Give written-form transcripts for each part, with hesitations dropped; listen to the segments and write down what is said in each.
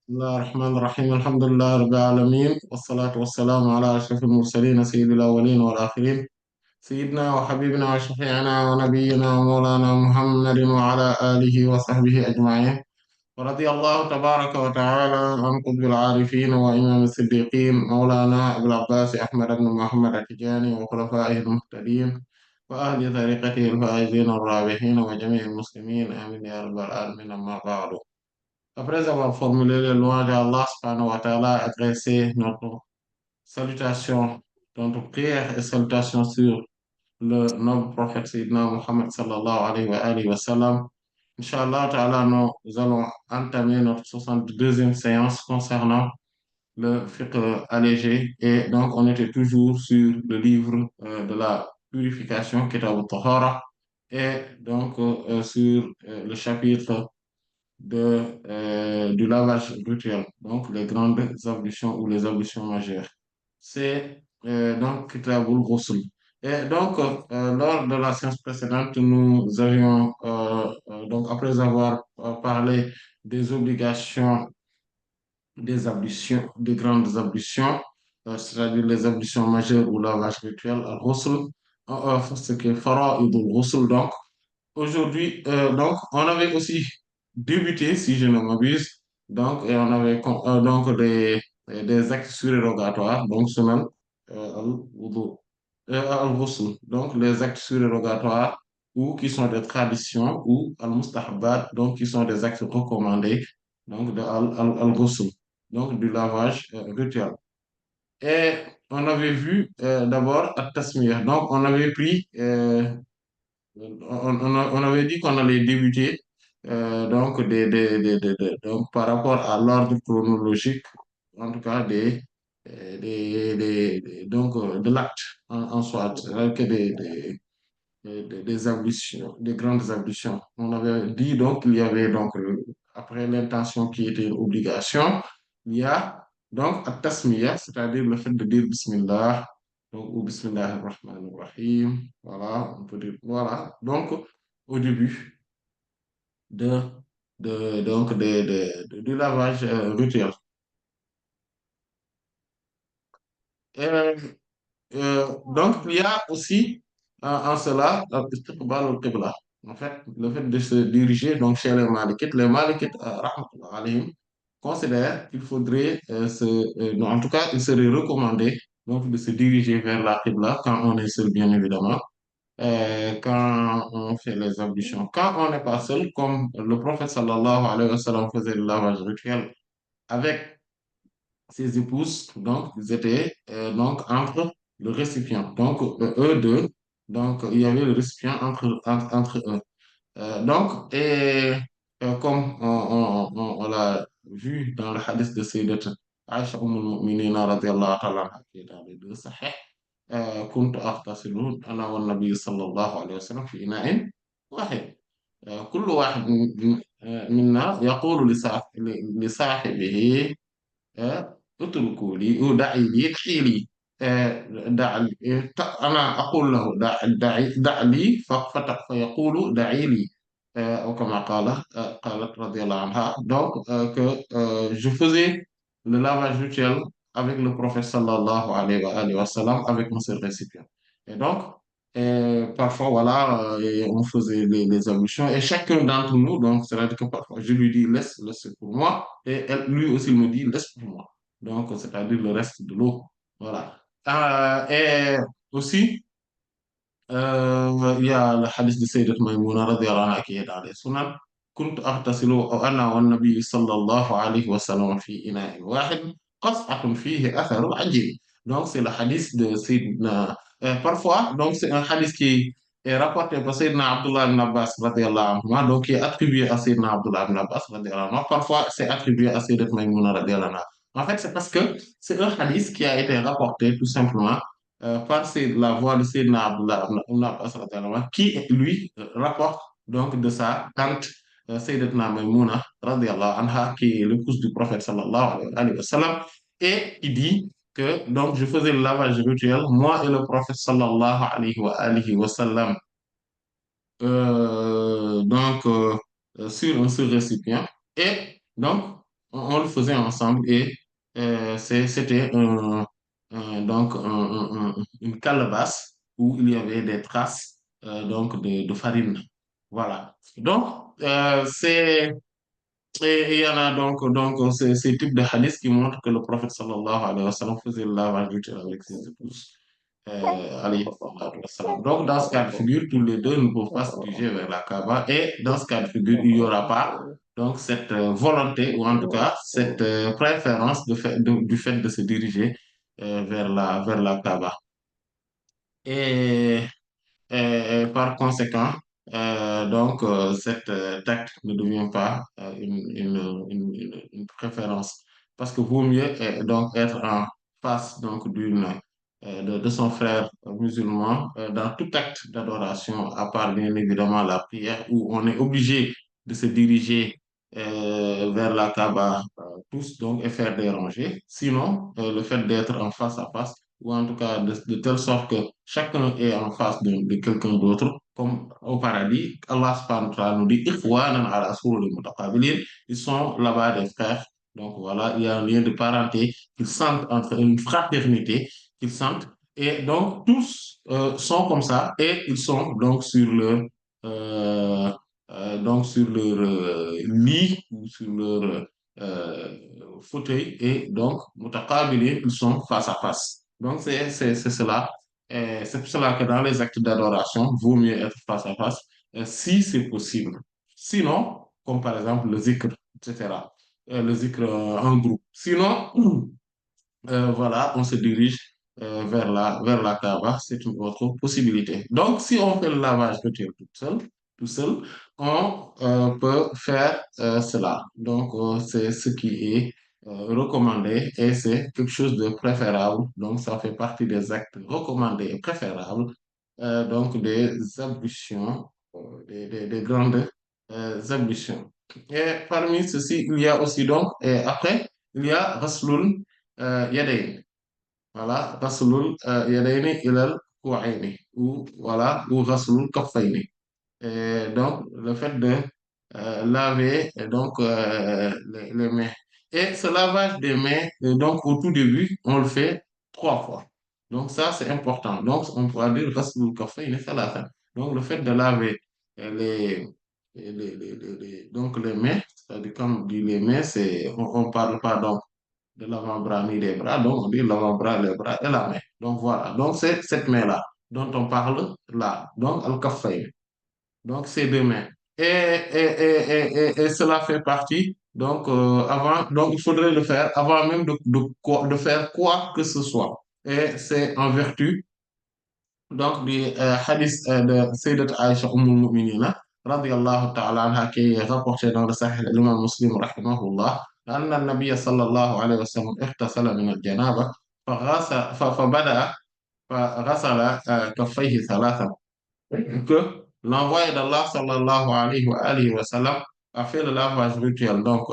بسم الله الرحمن الرحيم الحمد لله رب العالمين والصلاة والسلام على أشرف المرسلين سيد الأولين والآخرين سيدنا وحبيبنا وشفيعنا ونبينا ومولانا محمد وعلى آله وصحبه أجمعين ورضي الله تبارك وتعالى عن قطب العارفين وإمام الصديقين مولانا أبو العباس أحمد بن محمد التجاني وخلفائه المهتدين وأهل طريقته الفائزين الرابحين وجميع المسلمين آمين يا رب العالمين أما بعد. Après avoir formulé les louanges d'Allah subhanahu wa ta'ala, adressé notre salutation, notre prière et salutation sur le noble prophète Sayyidina Muhammad sallallahu alayhi wa sallam. Inch'Allah ta'ala, nous allons entamer notre 62e séance concernant le fiqh allégé. Et donc, on était toujours sur le livre de la purification, Kitab al-Tahara, et donc sur le chapitre du lavage rituel, donc les grandes ablutions ou les ablutions majeures. C'est donc Kitabul Ghusl. Et donc, lors de la séance précédente, nous avions, donc après avoir parlé des obligations des ablutions, des grandes ablutions, c'est-à-dire les ablutions majeures ou lavage rituel, al-ghusl, ce qui est fara'idul ghusl. Donc, aujourd'hui, donc, on avait aussi débuté, si je ne m'abuse, donc, et on avait donc des actes surérogatoires, donc, sunan, al-wudu, al-ghusl, donc les actes surérogatoires ou qui sont des traditions ou al-mustahabbat, donc qui sont des actes recommandés, donc de al-ghusl, donc du lavage rituel. Et on avait vu d'abord at-tasmiyah, donc on avait pris on avait dit qu'on allait débuter donc, donc par rapport à l'ordre chronologique, en tout cas donc, de l'acte en soi, c'est-à-dire que des ablutions, des grandes ablutions. On avait dit donc qu'il y avait donc après l'intention qui était une obligation, il y a donc at-tasmiyah, c'est-à-dire le fait de dire Bismillah, donc, ou Bismillah ar-Rahman ar-Rahim, voilà, on peut dire, voilà, donc au début de, donc du lavage rituel. Donc, il y a aussi en cela istiqbal al-qibla. En fait, le fait de se diriger donc chez les Malikites, rahmatullah alayhim, considèrent qu'il faudrait non, en tout cas, il serait recommandé donc de se diriger vers la qibla quand on est seul, bien évidemment, quand on fait les ablutions. Quand on n'est pas seul, comme le prophète sallallahu alayhi wa sallam faisait le lavage rituel avec ses épouses, donc, ils étaient donc entre le récipient. Donc, eux deux, donc, il y avait le récipient entre eux. Donc, et comme on l'a vu dans le hadith de Sayyidat Aisha Mu'minina radiallahu ta'ala anha, qui est dans les deux sahih, كنت أغتسل أنا والنبي صلى الله عليه وسلم في إناء واحد. كل واحد منا يقول لصاحبه اتركوا لي ودعي لي ادعي لي دع أنا أقول له دع لي فيقول دعي لي أو كما قالت رضي الله عنها donc que je faisais le lavage rituel avec le prophète sallallahu alayhi wa sallam avec mon seul récipient et donc parfois voilà et on faisait les ablutions et chacun d'entre nous donc c'est-à-dire que parfois je lui dis laisse pour moi et lui aussi il me dit laisse pour moi donc c'est-à-dire le reste de l'eau. Voilà. Et aussi, il y a le hadith de Sayyidat Maïmouna radiallahu anha qui est dans les Sunan. كنت أغتسل أنا والنبي صلى الله عليه وسلم في إناء واحد قصعة فيه أثر عجيب. Donc, c'est le hadith de Sayyidina. Parfois, donc, c'est un hadith qui est rapporté par Sayyidina Abdullah ibn Abbas radiallahu anhu, donc qui est attribué à Sayyidina Abdullah ibn Abbas radiallahu anhu. Parfois, c'est attribué à Sayyidat Maïmouna radiallahu anha. En fait, c'est parce que c'est un hadith qui a été rapporté tout simplement par la voix de Sayyidina Abdullah ibn Abbas radiallahu anhu, qui lui rapporte donc de sa tante Sayyidatuna Maïmouna radiallahu anha, qui est l'épouse du prophète sallallahu alayhi wa sallam, et qui dit que donc je faisais le lavage rituel, moi et le prophète sallallahu alayhi wa sallam, donc sur un seul récipient. Et donc, on le faisait ensemble et c'était donc une calebasse où il y avait des traces donc de farine. Voilà. Donc, et il y en a donc ces types de hadiths qui montrent que le prophète sallallahu alayhi wa sallam faisait le lavage rituel avec ses épouses. Alayhi salatu wassalam. Donc, dans ce cas de figure, tous les deux ne peuvent pas se diriger vers la Kaaba. Et dans ce cas de figure, il n'y aura pas donc cette volonté, ou en tout cas cette préférence du fait de se diriger vers la Kaaba. Et par conséquent, cet acte ne devient pas une préférence parce que vaut mieux donc être en face donc de son frère musulman dans tout acte d'adoration, à part bien évidemment la prière où on est obligé de se diriger vers la Kaaba tous donc et faire des rangées. Sinon, le fait d'être en face à face ou en tout cas de telle sorte que chacun est en face de quelqu'un d'autre, comme au paradis. Allah subhanahu wa ta'ala nous dit Ikhwanan ala sururin mutaqabilin. Ils sont là-bas des frères. Donc voilà, il y a un lien de parenté qu'ils sentent entre une fraternité qu'ils sentent. Et donc tous sont comme ça et ils sont euh, donc sur leur lit ou sur leur fauteuil et donc mutaqabilin, ils sont face à face. Donc, c'est cela. C'est pour cela que dans les actes d'adoration, vaut mieux être face à face, si c'est possible. Sinon, comme par exemple le zikr, etc. Le zikr en groupe. Sinon, voilà, on se dirige vers la Kaaba, c'est une autre possibilité. Donc, si on fait le lavage rituel tout seul, on peut faire cela. Donc, c'est ce qui est recommandé et c'est quelque chose de préférable. Donc, ça fait partie des actes recommandés et préférables, donc des ablutions, des grandes ablutions. Et parmi ceci, il y a aussi donc, et après, il y a Raslul Yadayn. Voilà, Raslul Yadayni ilal Kouaini. Ou voilà, ou Raslul Kaffayni. Et donc, le fait de laver les mains. Et ce lavage des mains, donc au tout début, on le fait 3 fois. Donc ça, c'est important. Donc, on pourra dire Raslul Kaffayni Thalathan. Donc, le fait de laver les, donc les mains, c'est-à-dire quand on dit les mains, on parle pas donc de l'avant-bras ni des bras, donc on dit l'avant-bras, les bras et la main. Donc voilà, donc c'est cette main-là dont on parle là, donc al-kaffayn, donc ces deux mains. Et cela fait partie, donc donc il faudrait le faire avant même de faire quoi que ce soit. Et c'est en vertu donc du hadith de Sayyidat Aisha Mu'minina, radiyallahu ta'ala anha, qui est rapporté dans le Sahih de l'imam Muslim, rahimahullah, أن النبي صلى الله عليه وسلم اغتسل من الجنابة فبدأ فغسل كفيه ثلاثا. Que l'envoyé d'Allah sallallahu alayhi wa sallam a fait le lavage rituel donc,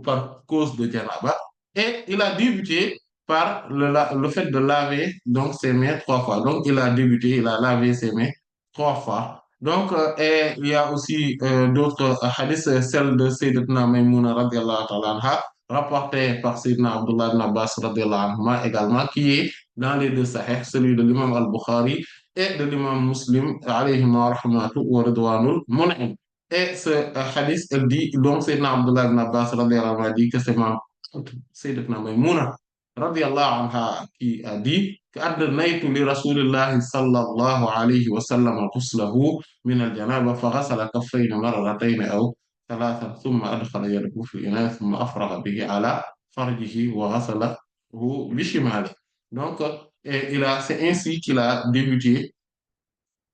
par cause de Janaba. Et il a débuté par le fait de laver donc ses mains 3 fois. Donc il a débuté, il a lavé ses mains 3 fois. Donc, et il y a aussi d'autres hadiths, celle de Sayyidatuna Maimouna radiallahu ta'ala anha, rapportée par Sayyidina Abdullah ibn Abbas radiallahu anhuma également, qui est dans les deux sahih, celui de l'imam al-Bukhari et de l'imam Muslim, alayhima rahmatu wa ridwanul mun'im. Et ce hadith, elle dit, donc Sayyidina Abdullah ibn Abbas radiallahu anhu a dit que c'est ma Sayyidatuna Maimouna radiallahu anha qui a dit qu'adnaytu li rasulillahi sallallahu alayhi wa sallam ghuslahu min al-janaba faghasala kaffayni marratayn aw thalathan thumma adkhala yadahu fi al-ina'i thumma afragha bihi ala farjihi wa ghasalahu bi shimalihi. Donc, c'est ainsi qu'il a débuté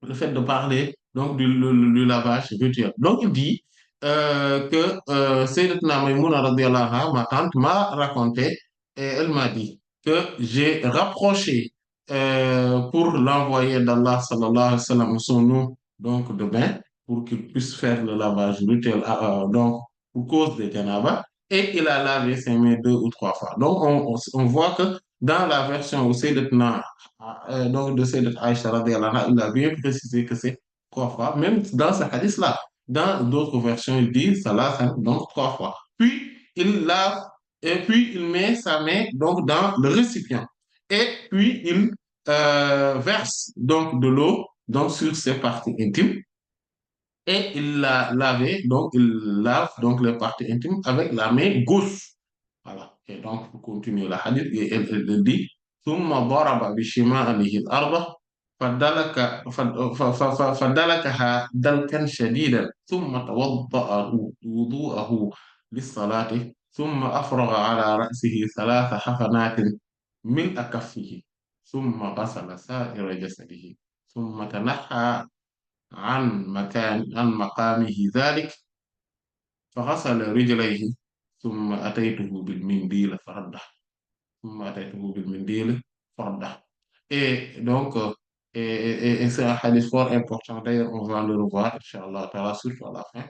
le fait de parler donc du lavage rituel. Donc il dit que Sayyidatuna Maïmouna radiallahu anha, ma tante, m'a raconté et elle m'a dit que j'ai rapproché pour l'envoyé d'Allah sallallahu alayhi wa sallam son nom donc de bain pour qu'il puisse faire le lavage rituel donc pour cause de janaba et il a lavé ses mains 2 ou 3 fois. Donc on voit que dans la version où Sayyidatuna donc de Sayyidat Aïcha radiallahu anha, il a bien précisé que c'est 3 fois, même dans ce hadith-là. Dans d'autres versions, il dit salasan, donc trois fois. Puis, il lave et puis il met sa main donc dans le récipient. Et puis, il verse donc de l'eau donc sur ses parties intimes et il l'a lavé, donc il lave donc les parties intimes avec la main gauche. Voilà. Et donc, pour continuer la hadith, et elle dit, ثم ضرب بشماله الأرض فدلك فدلكها دلكا شديدا ثم توضأ وضوءه للصلاة ثم أفرغ على رأسه ثلاث حفنات ملء كفه ثم غسل سائر جسده ثم تنحى عن مقامه ذلك فغسل رجليه ثم أتيته بالمنديل فرده ثم أتيته بالمنديل فرده. Et donc, et c'est un hadith fort important. D'ailleurs, on va le revoir, Inch'Allah, surtout à la fin.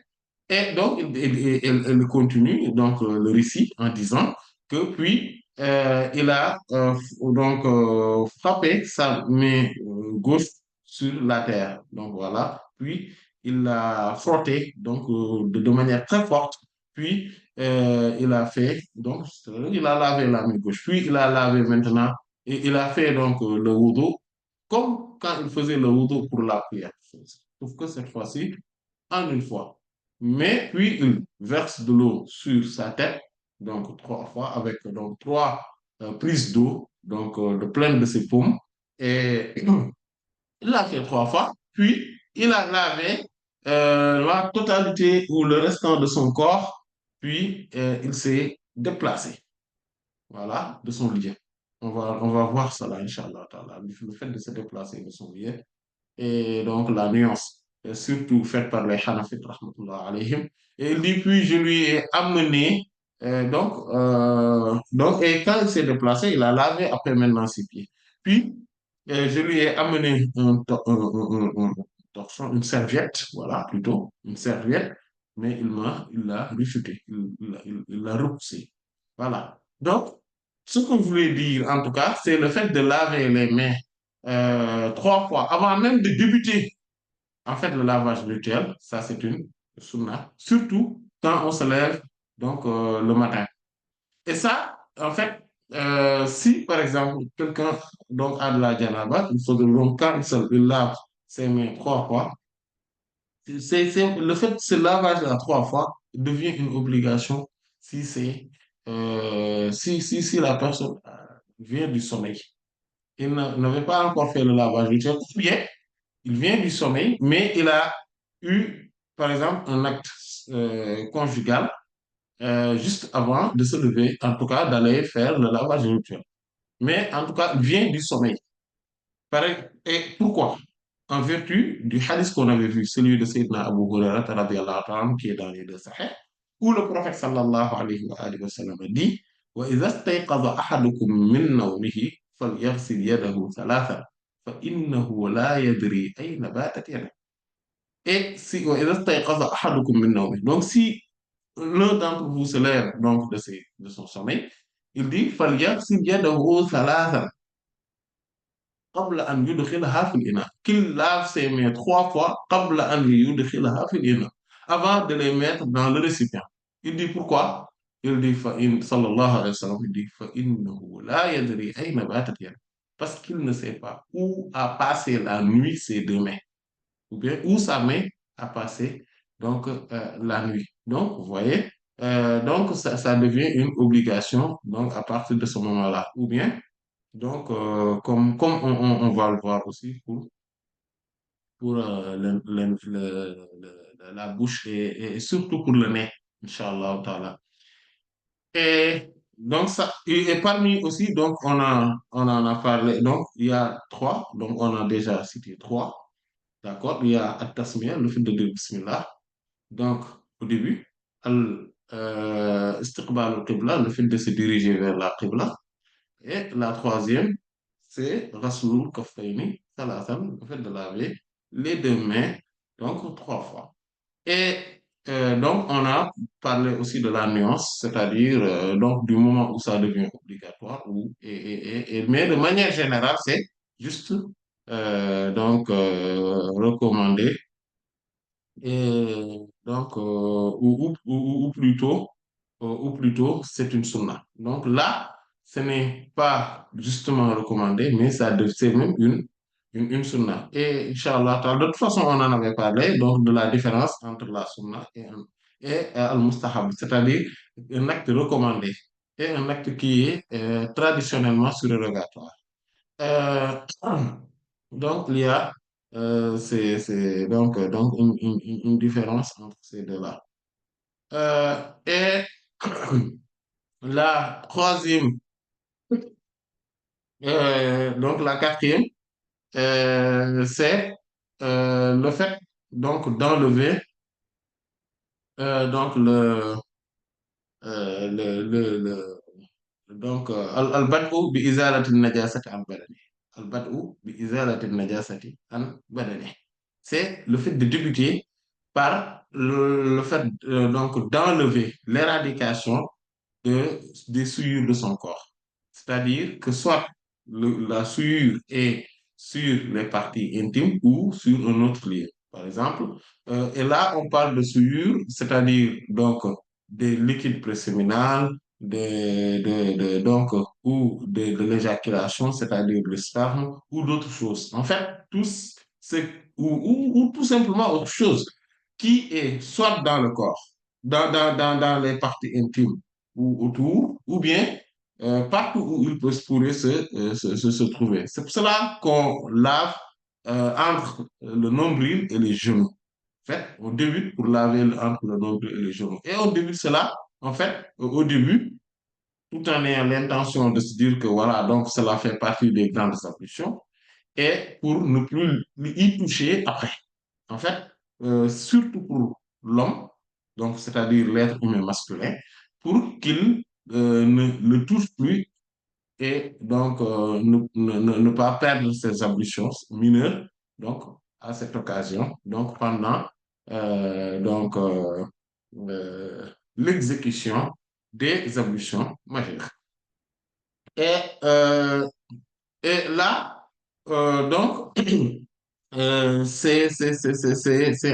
Et donc, il continue donc, le récit en disant que puis il a donc frappé sa main gauche sur la terre. Donc voilà. Puis il l'a frotté donc de manière très forte. Puis il a fait donc il a lavé la main gauche. Puis il a lavé maintenant et il a fait donc le wudu comme quand il faisait le wudu pour la prière. Sauf que cette fois-ci en une fois. Mais puis il verse de l'eau sur sa tête, donc trois fois, avec donc trois prises d'eau, donc de pleine de ses paumes. Et il l'a fait trois fois, puis il a lavé la totalité ou le restant de son corps, puis il s'est déplacé, voilà, de son lit. On va voir ça là, Inch'Allah. Le fait de se déplacer de son lit et donc la nuance, surtout faite par les Hanafites, rahmatullah alayhim. Et il dit, puis je lui ai amené, donc, et quand il s'est déplacé, il a lavé après maintenant ses pieds. Puis, je lui ai amené un torchon, une serviette, voilà, plutôt, une serviette, mais il l'a rejeté, il l'a repoussé. Voilà. Donc, ce que je voulais dire, en tout cas, c'est le fait de laver les mains trois fois avant même de débuter en fait le lavage rituel. Ça, c'est une sunna. Surtout quand on se lève donc le matin. Et ça, en fait, si par exemple quelqu'un donc a de la janaba, il faut donc quand il lave ses mains trois fois, le fait de se laver là trois fois devient une obligation si si la personne vient du sommeil. Il n'avait pas encore fait le lavage rituel, ou bien il vient du sommeil, mais il a eu, par exemple, un acte conjugal juste avant de se lever, en tout cas d'aller faire le lavage rituel. Mais en tout cas, il vient du sommeil. Et pourquoi? En vertu du hadith qu'on avait vu, celui de Sayyidina Abu Hurairah radiyallahu anhu, qui est dans les deux sahih, où le prophète sallallahu alayhi wa sallam dit وَإِذَا اسْتَيْقَظَ أَحَدُكُم مِّن نَّوْمِهِ فَلْيَغْسِلْ يَدَهُ ثَلَاثًا فَإِنَّهُ لَا يَدْرِي أَيْنَ بَاتَتْ يَدَهُ. Et si وَإِذَا اسْتَيْقَظَ أَحَدُكُم مِّن نَّوْمِهِ, donc si l'un d'entre vous se lève donc de son sommeil, il dit فَلْيَغْسِلْ يَدَهُ ثَلَاثًا قبل أن يدخلها في الإناء. Qu'il lave ses mains trois fois قبل أن يدخلها في الإناء. Avant de les mettre dans le récipient. Il dit pourquoi? Il dit sallallahu alayhi wa sallam, il dit فإنه لا يدري أين باتت يده. Parce qu'il ne sait pas où a passé la nuit ses deux mains. Ou bien où sa main a passé donc la nuit. Donc, vous voyez, donc ça devient une obligation donc à partir de ce moment-là. Ou bien donc, comme on va le voir aussi pour la bouche et surtout pour le nez, Inch'Allah ta'ala. Et donc, ça, et parmi aussi, donc, on en a parlé, donc, il y a trois, donc, on a déjà cité trois, d'accord? Il y a At-Tasmiyah, le fait de dire Bismillah, donc, au début, Istiqbal al-Qibla, le fait de se diriger vers la Qibla, et la troisième, c'est Rasulul Kaffaini, Salatan, le fait de laver les deux mains, donc trois fois. Et donc, on a parlé aussi de la nuance, c'est-à-dire donc du moment où ça devient obligatoire, mais de manière générale, c'est juste donc recommandé Et donc, ou plutôt, c'est une sunna. Donc là, ce n'est pas justement recommandé, mais c'est même une sunna. Et Inch'Allah, de toute façon, on en avait parlé, donc de la différence entre la sunna et al-mustahab, c'est-à-dire un acte recommandé et un acte qui est traditionnellement surérogatoire. Euh, donc, il y a donc une différence entre ces deux-là. Et la troisième, donc la quatrième, c'est le fait donc d'enlever donc le donc al-bad'u bi izalati najasati an badani. Al-bad'u bi izalati najasati an badani. C'est le fait de débuter par le fait donc d'enlever l'éradication des souillures de son corps. C'est-à-dire que soit la souillure est sur les parties intimes ou sur un autre lieu. Par exemple, et là, on parle de souillure, c'est-à-dire donc des liquides préséminales, donc, ou de l'éjaculation, c'est-à-dire le sperme, ou d'autres choses. En fait, tous, ou tout simplement autre chose qui est soit dans le corps, dans les parties intimes ou autour, ou bien partout où il pourrait se trouver. C'est pour cela qu'on lave entre le nombril et les genoux. En fait, on débute pour laver entre le nombril et les genoux. Et on débute cela, en fait, au début, tout en ayant l'intention de se dire que voilà, donc cela fait partie des grandes ablutions, et pour ne plus y toucher après. En fait, surtout pour l'homme, donc c'est-à-dire l'être humain masculin, pour qu'il ne touche plus et donc ne pas perdre ses ambitions mineures, donc à cette occasion, donc pendant donc l'exécution des ablutions majeures. Et, euh, et là, donc, c'est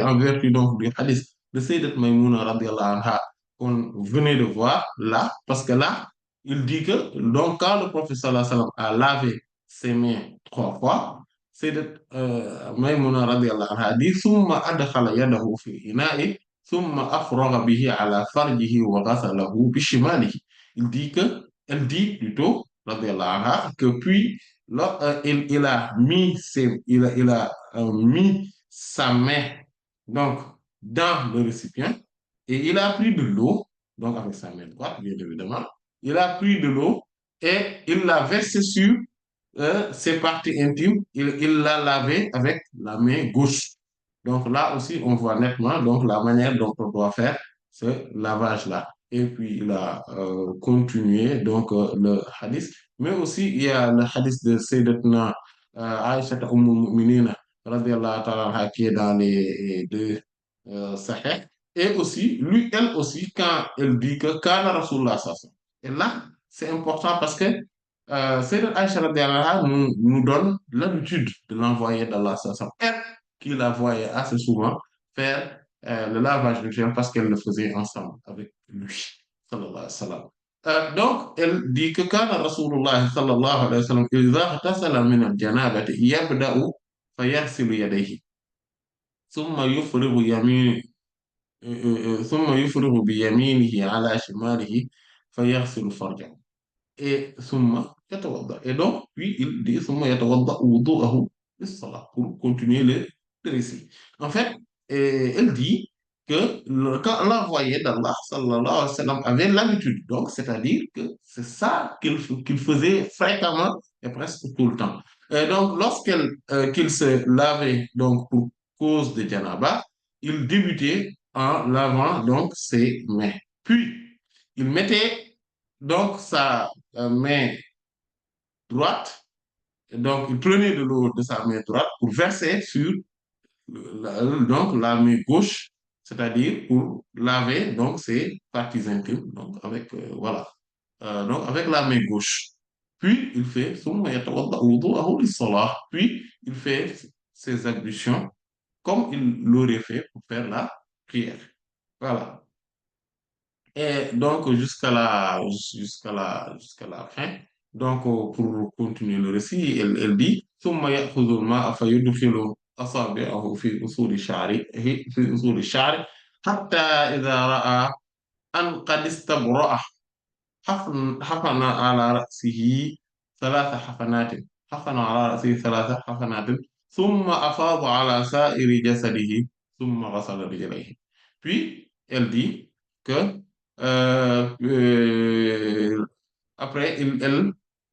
en vertu donc du hadith de Sayyidat Maïmouna radiallahu anha qu'on venait de voir là, parce que là, il dit que donc quand le prophète sallallahu alayhi wa sallam a lavé ses mains trois fois, Sayyidat Maïmouna radiallahu anha dit Summa adkhala yadahu fi ina'i, Summa afragha bihi ala farjihi wa ghasalahu bishimalihi. Il dit que, elle dit plutôt, radiallahu anha, que puis là, il a mis, il a mis sa main donc, dans le récipient et il a pris de l'eau, donc avec sa main droite, bien évidemment, il a pris de l'eau et il l'a versé sur ses parties intimes, il l'a lavé avec la main gauche. Donc là aussi, on voit nettement donc, la manière dont on doit faire ce lavage-là. Et puis, il a continué donc, le hadith. Mais aussi, il y a le hadith de Sayyidatuna Aïcha Mu'minina, radiallahu ta'ala anha, qui est dans les deux Sahih. Et aussi, lui, elle aussi, quand elle dit que Kana Rasulullah sallallahu alayhi wa sallam. Et là, c'est important parce que Sayyidat Aïcha radiallahu anha nous donne l'habitude de l'envoyer d'Allah sallallahu alayhi wa sallam. Elle qui la voyait assez souvent faire le lavage rituel parce qu'elle le faisait ensemble avec lui. Sallallahu alayhi wa sallam. Donc, elle dit que quand Rasulullah sallallahu alayhi wa sallam, إذا اغتسل من الجنابة يبدأ فيغسل يديه ثم يفرغ يمين ثم يفرغ بيمينه على شماله فيغسل فرجه et summa yatawadda. Et donc, puis il dit summa yatawadda wudu'ahu lis-salat pour continuer le récit. En fait, elle dit que quand l'envoyé d'Allah, sallallahu alayhi wa sallam, avait l'habitude, donc c'est-à-dire que c'est ça qu'il faisait fréquemment et presque tout le temps. Et donc, qu'il se lavait donc pour cause de janaba, il débutait en lavant donc ses mains. Puis, il mettait donc sa main droite, donc il prenait de l'eau de sa main droite pour verser sur donc la main gauche, c'est-à-dire pour laver donc ses parties intimes, donc avec voilà, donc avec la main gauche. Puis il fait puis il fait ses ablutions comme il l'aurait fait pour faire la prière. Voilà. Et donc, jusqu'à la fin, donc, pour continuer le récit, elle dit, ثم يأخذ الماء فيدخل أصابعه في أصول شعره في أصول الشعر حتى إذا رأى أن قد استبرأ حفن على رأسه ثلاث حفنات حفن على رأسه ثلاث حفنات ثم أفاض على سائر جسده ثم غسل رجليه. Puis, elle dit que après,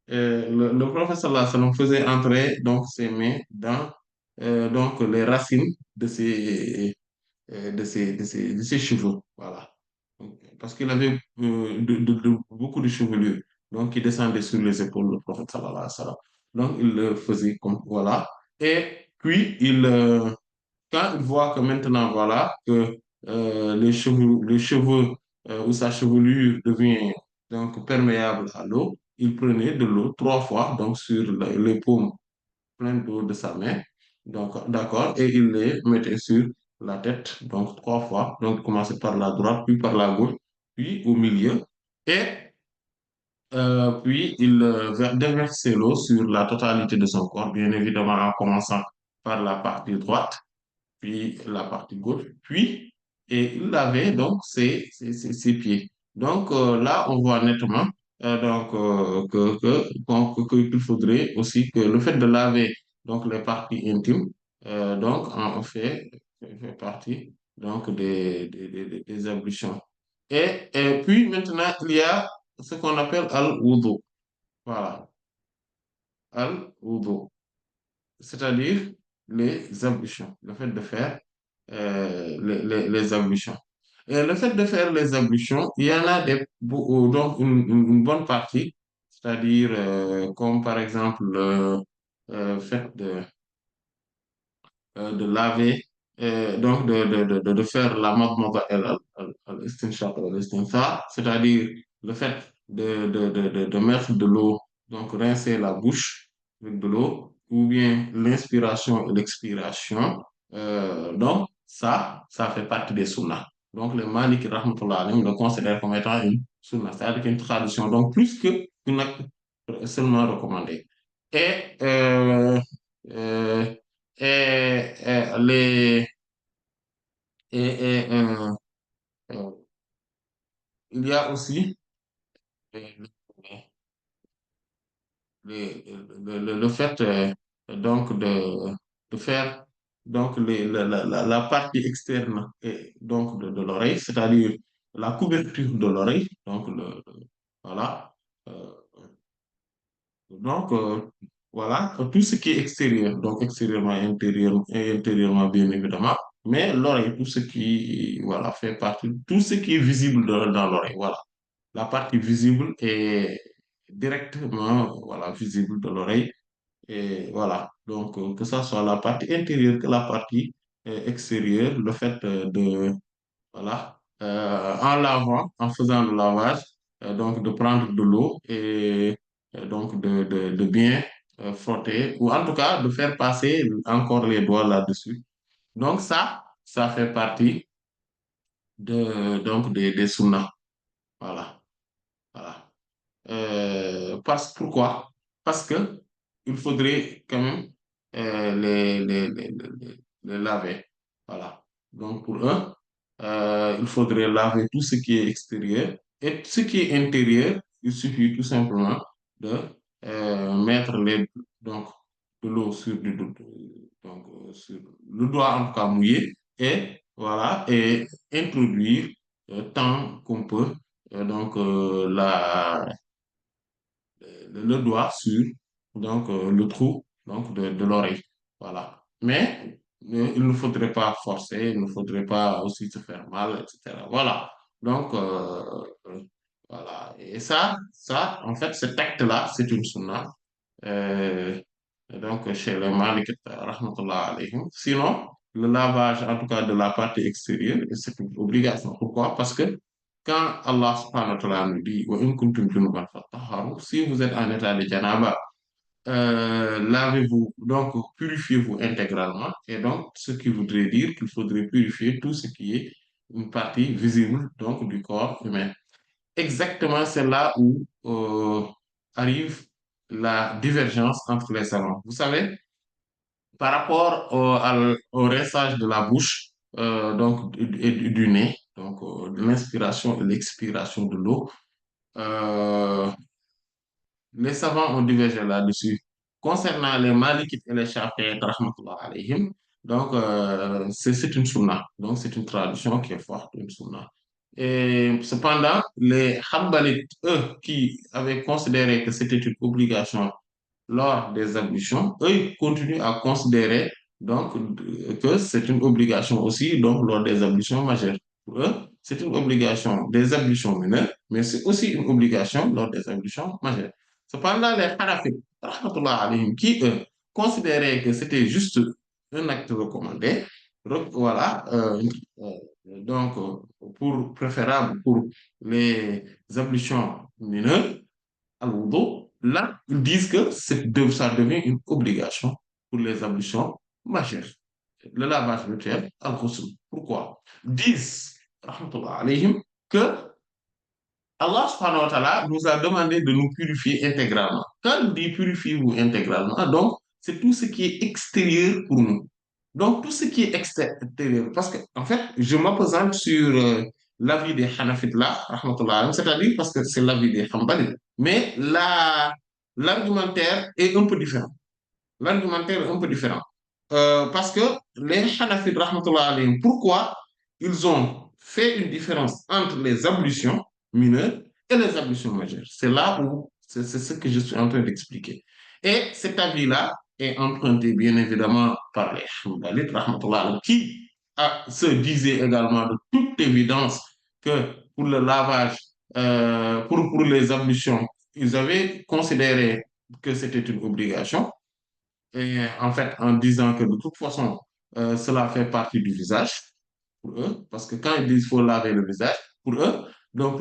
le prophète sallallahu alayhi wa sallam faisait entrer donc ses mains dans donc les racines de ses cheveux. Voilà. Donc, parce qu'il avait beaucoup de chevelure, donc qui descendait sur les épaules du prophète sallallahu alayhi wa sallam. Donc il le faisait comme voilà. Et puis quand il voit que maintenant voilà que les cheveux ou sa chevelure devient donc perméable à l'eau, il prenait de l'eau trois fois donc sur les paumes plein d'eau de sa main. Donc, d'accord, et il les mettait sur la tête, donc trois fois. Donc, commencer par la droite, puis par la gauche, puis au milieu. Et puis, il déversait l'eau sur la totalité de son corps, bien évidemment en commençant par la partie droite puis la partie gauche, puis et il lavait donc ses pieds. Donc là, on voit nettement qu'il faudrait aussi que le fait de laver donc les parties intimes donc fait partie donc des ablutions. Et puis maintenant, il y a ce qu'on appelle al-wudu. Voilà, al-wudu, c'est-à-dire les ablutions, le fait de faire les ablutions. Et le fait de faire les ablutions, il y en a donc une bonne partie, c'est-à-dire comme par exemple le fait de laver, donc de faire la madmada et al-istinshaq et al-istinthar, c'est-à-dire le fait de mettre de l'eau, donc rincer la bouche avec de l'eau, ou bien l'inspiration et l'expiration. Donc, ça fait partie des sunnas. Donc, les Maliki rahmatullah alayhim le considèrent comme étant une sunna, c'est-à-dire une tradition, donc plus qu'une acte seulement recommandé. Et euh, et euh, il y a aussi euh, le fait donc de faire donc la partie externe donc de l'oreille, c'est-à-dire la couverture de l'oreille, donc voilà. Euh, Donc, voilà, tout ce qui est extérieur, donc extérieurement et intérieurement, bien évidemment, mais l'oreille, tout ce qui, voilà, fait partie, tout ce qui est visible dans l'oreille, voilà. La partie visible est directement, voilà, visible de l'oreille, et voilà. Donc, que ça soit la partie intérieure que la partie extérieure, le fait voilà. En lavant, en faisant le lavage, donc de prendre de l'eau et donc de bien frotter, ou en tout cas de faire passer encore les doigts là-dessus. Donc ça fait partie donc des sunnas. Voilà. Voilà. Pourquoi? Parce que il faudrait quand même les laver. Voilà. Donc pour eux, il faudrait laver tout ce qui est extérieur et ce qui est intérieur, il suffit tout simplement de mettre donc, de l'eau sur le doigt en tout cas mouillé et voilà et introduire tant qu'on peut donc le doigt sur donc, le trou donc, de l'oreille. Voilà. Mais il ne faudrait pas forcer, il ne faudrait pas aussi se faire mal, etc. Voilà. Donc, voilà. Et en fait, cet acte-là, c'est une sunna. Euh, donc, chez les Malikites, rahmatullah alayhim. Sinon, le lavage, en tout cas de la partie extérieure, c'est une obligation. Pourquoi? Parce que quand Allah subhanahu wa ta'ala nous dit, Wa in kuntum junuban fatahharu, si vous êtes en état de janaba, lavez-vous, donc purifiez-vous intégralement, et donc ce qui voudrait dire qu'il faudrait purifier tout ce qui est une partie visible donc du corps humain. Exactement, c'est là où arrive la divergence entre les savants. Vous savez, par rapport au rinçage de la bouche, donc et du nez, donc de l'inspiration et l'expiration de l'eau, euh, les savants ont divergé là-dessus. Concernant les Malikites et les Shafi'ites, rahmatullah alayhim, donc c'est une sunna, donc c'est une tradition qui est forte, une sunna. Et cependant, les Hanbalites, eux, qui avaient considéré que c'était une obligation lors des ablutions, eux, ils continuent à considérer donc que c'est une obligation aussi donc lors des ablutions majeures. Pour eux, c'est une obligation des ablutions mineures, mais c'est aussi une obligation lors des ablutions majeures. Cependant, les Hanafites, rahmatullah alayhim, qui eux, considéraient que c'était juste un acte recommandé, voilà, donc pour préférable pour les ablutions mineures, al-wudu, là, ils disent que ça devient une obligation pour les ablutions majeures. Le lavage rituel, al-ghusl. Pourquoi? Ils disent, rahmatullah alayhim, que Allah subhanahu wa ta'ala nous a demandé de nous purifier intégralement. Quand il dit purifiez-vous intégralement, donc c'est tout ce qui est extérieur pour nous. Donc tout ce qui est extérieur, parce que en fait, je m'appesante sur l'avis des Hanafites là, rahmatullah alayhim, c'est-à-dire parce que c'est l'avis des Hanbalites. Mais l'argumentaire est un peu différent. L'argumentaire est un peu différent. Parce que les Hanafites, rahmatullah alayhim, pourquoi ils ont fait une différence entre les ablutions mineures et les ablutions majeures? C'est là où, c'est ce que je suis en train d'expliquer. Et cet avis-là est emprunté, bien évidemment, par les Hanbalites, rahmatullah alayhim, qui se disaient également de toute évidence que pour le lavage, pour les ablutions, ils avaient considéré que c'était une obligation. Et en fait, en disant que de toute façon, cela fait partie du visage pour eux, parce que quand ils disent qu'il faut laver le visage, pour eux, donc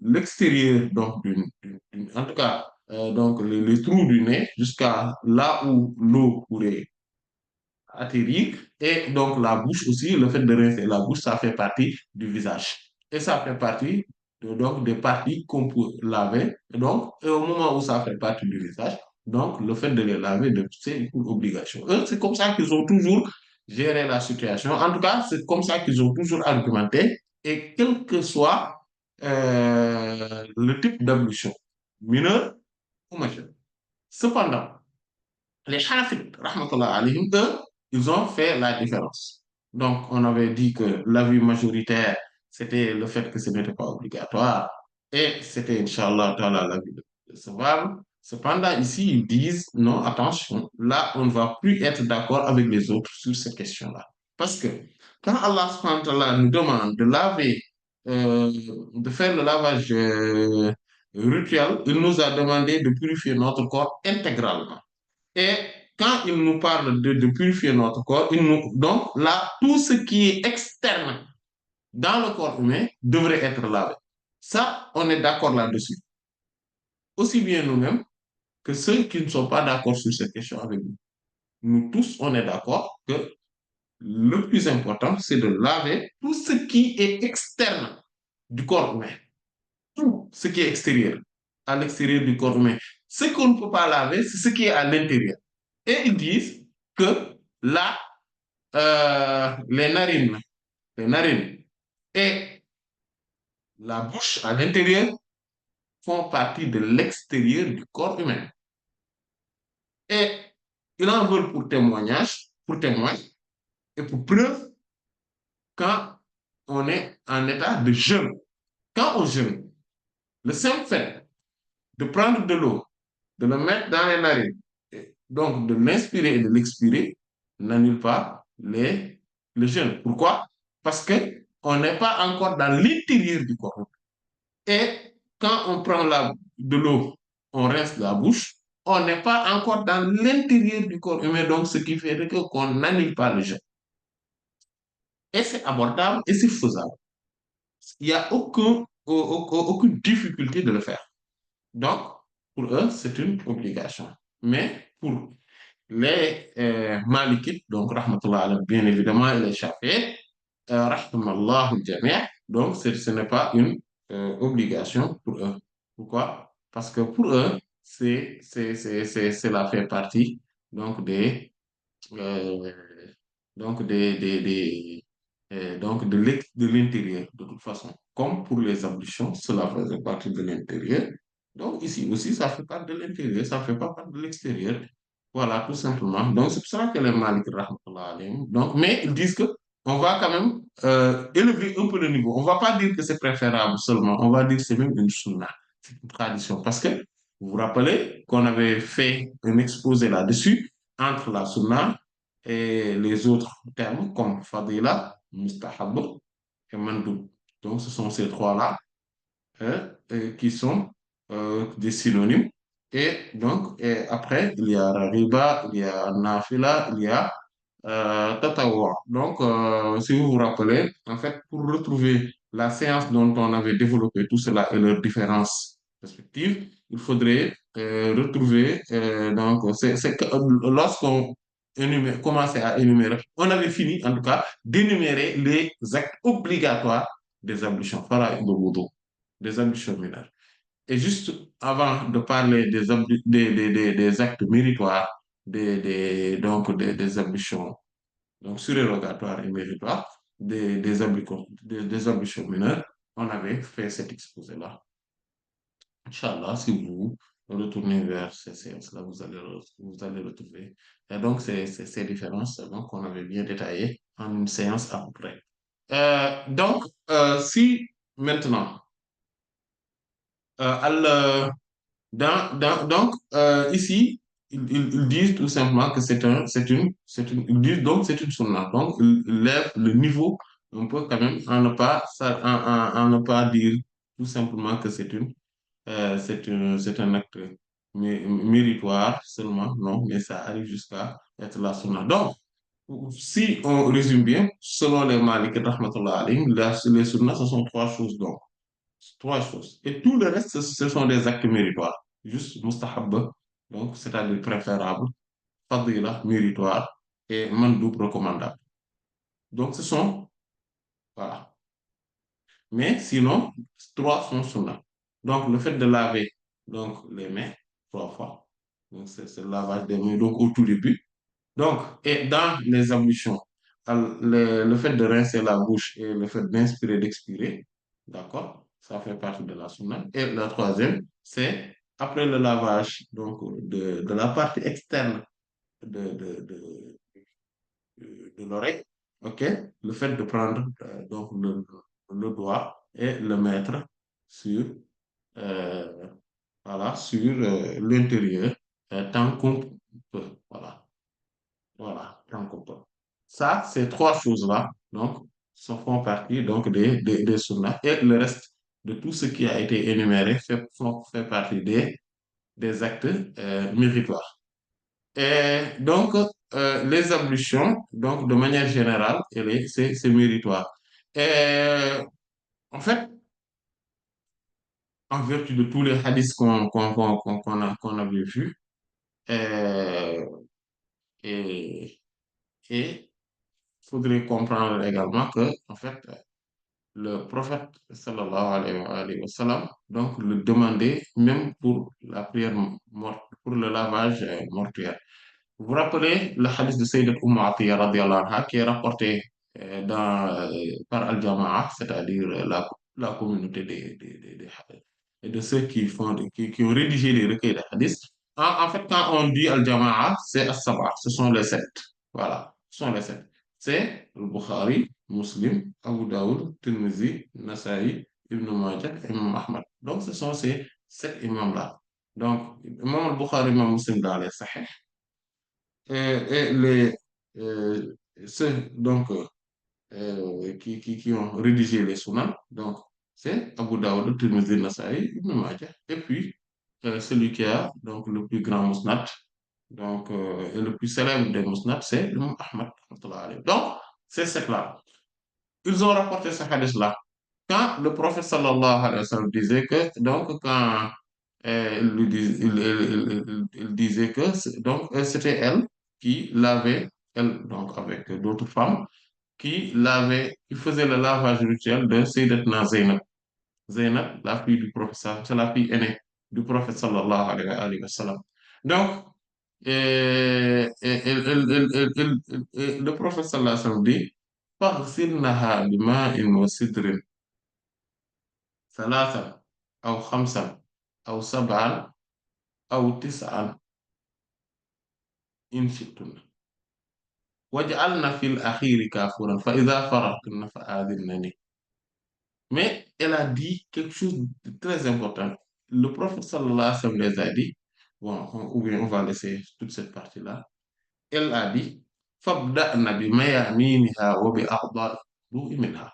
l'extérieur, donc en tout cas, donc les trous du nez jusqu'à là où l'eau pourrait atterrir, et donc la bouche aussi, le fait de rincer la bouche, ça fait partie du visage. Et ça fait partie donc des parties qu'on peut laver. Et donc, et au moment où ça fait partie du visage, donc le fait de les laver, c'est une obligation. Eux, c'est comme ça qu'ils ont toujours géré la situation. En tout cas, c'est comme ça qu'ils ont toujours argumenté. Et quel que soit le type d'ablution, mineur ou majeur. Cependant, les Hanafites, rahmatullah alayhim, eux, ils ont fait la différence. Donc, on avait dit que l'avis majoritaire, c'était le fait que ce n'était pas obligatoire. Et c'était, Inch'Allah, l'avis de Saval. Cependant, ici, ils disent, non, attention, là, on ne va plus être d'accord avec les autres sur cette question-là. Parce que quand Allah subhanahu wa ta'ala nous demande de laver, de faire le lavage rituel, il nous a demandé de purifier notre corps intégralement. Et quand il nous parle de purifier notre corps, donc là, tout ce qui est externe dans le corps humain devrait être lavé. Ça, on est d'accord là-dessus. Aussi bien nous-mêmes que ceux qui ne sont pas d'accord sur cette question avec nous. Nous tous, on est d'accord que le plus important, c'est de laver tout ce qui est externe du corps humain. Tout ce qui est extérieur, à l'extérieur du corps humain. Ce qu'on ne peut pas laver, c'est ce qui est à l'intérieur. Et ils disent que là, les narines et la bouche à l'intérieur font partie de l'extérieur du corps humain. Et ils en veulent pour témoignage, pour témoin et pour preuve quand on est en état de jeûne. Quand on jeûne, le simple fait de prendre de l'eau, de le mettre dans les narines, et donc de l'inspirer et de l'expirer, n'annule pas le jeûne. Pourquoi? Parce que on n'est pas encore dans l'intérieur du corps. Et quand on prend de l'eau, on rince la bouche, on n'est pas encore dans l'intérieur du corps humain, donc ce qui fait qu'on n'annule pas le jeûne. Et c'est abordable et c'est faisable. Il n'y a aucune difficulté de le faire. Donc, Pour eux, c'est une obligation. Mais pour les Malikites, donc, rahmatullah alayhim, bien évidemment, et les Shafi'ites, rahmallahu al-jami', donc ce n'est pas une obligation pour eux. Pourquoi? Parce que pour eux, cela fait partie donc euh, donc de l'intérieur, de toute façon. Comme pour les ablutions, cela faisait partie de l'intérieur. Donc ici aussi, ça fait partie de l'intérieur, ça ne fait pas partie de l'extérieur. Voilà, tout simplement. Donc c'est pour ça que les Maliks, rahmatullah alayhim, donc, mais ils disent que on va quand même élever un peu le niveau. On ne va pas dire que c'est préférable seulement, on va dire que c'est même une sunna, c'est une tradition. Parce que vous vous rappelez qu'on avait fait un exposé là-dessus entre la sunna et les autres termes comme fadila, mustahab et mandoub. Donc, ce sont ces trois-là qui sont des synonymes. Et donc, et après, il y a riba, il y a nafila, il y a Tatawa. Donc, si vous vous rappelez, en fait, pour retrouver la séance dont on avait développé tout cela et leurs différences respectives, il faudrait retrouver, donc, c'est que lorsqu'on commençait à énumérer, on avait fini, en tout cas, d'énumérer les actes obligatoires des ablutions, faraïd de wudu, des ablutions mineures. Et juste avant de parler des actes méritoires, des ablutions donc surérogatoires et méritoires, des ablutions mineures, on avait fait cet exposé-là. Inch'Allah, si vous retournez vers ces séances-là, vous allez retrouver. Et donc, ces différences donc, qu'on avait bien détaillées en une séance à peu près. Donc, si maintenant, euh, donc, ici, ils disent tout simplement que ils disent donc c'est une sunna. Donc, ils lèvent le niveau un peu quand même en ne pas, en ne pas dire tout simplement que c'est un acte méritoire seulement, non, mais ça arrive jusqu'à être la sunna. Donc, si on résume bien, selon les Malikites, rahmatullah alayhim, les sunnas, ce sont trois choses donc. Trois choses. Et tout le reste, ce sont des actes méritoires. Juste mustahab, donc c'est-à-dire préférable, fadila, méritoire, et mandoub, recommandable. Donc ce sont, voilà. Mais sinon, trois sont sunnah. Donc le fait de laver donc, les mains trois fois, donc c'est le lavage des mains donc au tout début. Donc, et dans les ablutions, le fait de rincer la bouche et le fait d'inspirer, d'expirer, d'accord, ça fait partie de la sunna. Et la troisième, c'est après le lavage donc, de la partie externe de, de, de, de l'oreille, ok, le fait de prendre donc le doigt et le mettre sur, euh, voilà, sur l'intérieur tant qu'on peut. Voilà. Voilà, francophone. Ça, ces trois choses-là, donc, ça font partie donc, des sunnas. Et le reste de tout ce qui a été énuméré fait partie des actes méritoires. Et donc, les ablutions, donc, de manière générale, c'est méritoire. Et en fait, en vertu de tous les hadiths qu'on avait vus, euh, et il faudrait comprendre également que, en fait, le prophète sallallahu alayhi wa sallam donc le demandait même pour la prière morte, pour le lavage mortuaire. Vous vous rappelez le hadith de Sayyidat Atiyya radiallahu anha qui est rapporté par Al-Jama'a, c'est-à-dire la communauté de ceux qui ont rédigé les recueils de hadith. En fait, quand on dit Al-Jama'a, c'est As-Sab'a, ce sont les sept. Voilà, ce sont les sept. C'est le Bukhari, Muslim, Abu Daoud, Tirmizi, Nasa'i, Ibn Majah et Imam Ahmad. Donc, ce sont ces sept imams-là. Donc, Imam al-Bukhari, Imam Muslim dans les Sahih, et ceux donc, qui ont rédigé les Sunan, donc c'est Abu Dawud, Tirmidhi, Nasa'i, Ibn Majah. Et puis, celui qui a donc, le plus grand musnad, donc, et le plus célèbre des musnad, c'est l'imam Ahmad, rahmatullahi alayhi. Donc, c'est cette-là. Ils ont rapporté ce hadith-là. Quand le prophète sallallahu alayhi wa sallam disait que, donc, quand Il disait que c'était elle qui lavait, elle, donc avec d'autres femmes, qui faisait le lavage rituel de Sayyidatna Zainab. Zainab, la fille du prophète, c'est la fille aînée du prophète sallallahu alayhi wa sallam. Donc, le prophète sallallahu alayhi wa sallam dit, فَاغْسِلْنَهَا بِمَاءٍ وَسِدْرٍ ثلاثا أو خمسا أو سبعا أو تسعا إن شئتن واجعلن في الأخير كافورا فإذا فرغتن فآذنني. Mais elle a dit quelque chose de très important. Le prophète sallallahu alayhi wa sallam les a dit, bon, ou bien on va laisser toute cette partie-là. Elle a dit, فَابْدَأْنَ بِمَيَامِينِهَا وَبِأَخْضَارِ minha.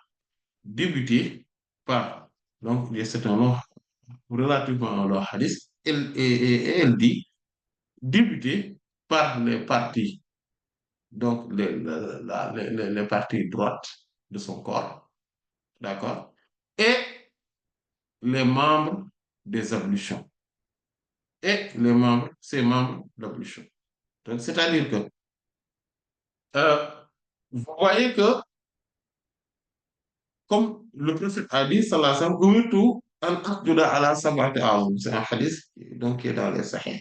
Débuter par, donc c'est un long, relativement un long hadith, elle dit, débuter par les parties, donc les parties droites de son corps, d'accord, et les membres des ablutions, et ces membres d'ablution. Donc, c'est-à-dire que, euh, vous voyez que, comme le prophète a dit, sallallahu alayhi wa sallam, umirtu an asjuda ala sab'ati a'zum. C'est un hadith donc, qui est dans les Sahih.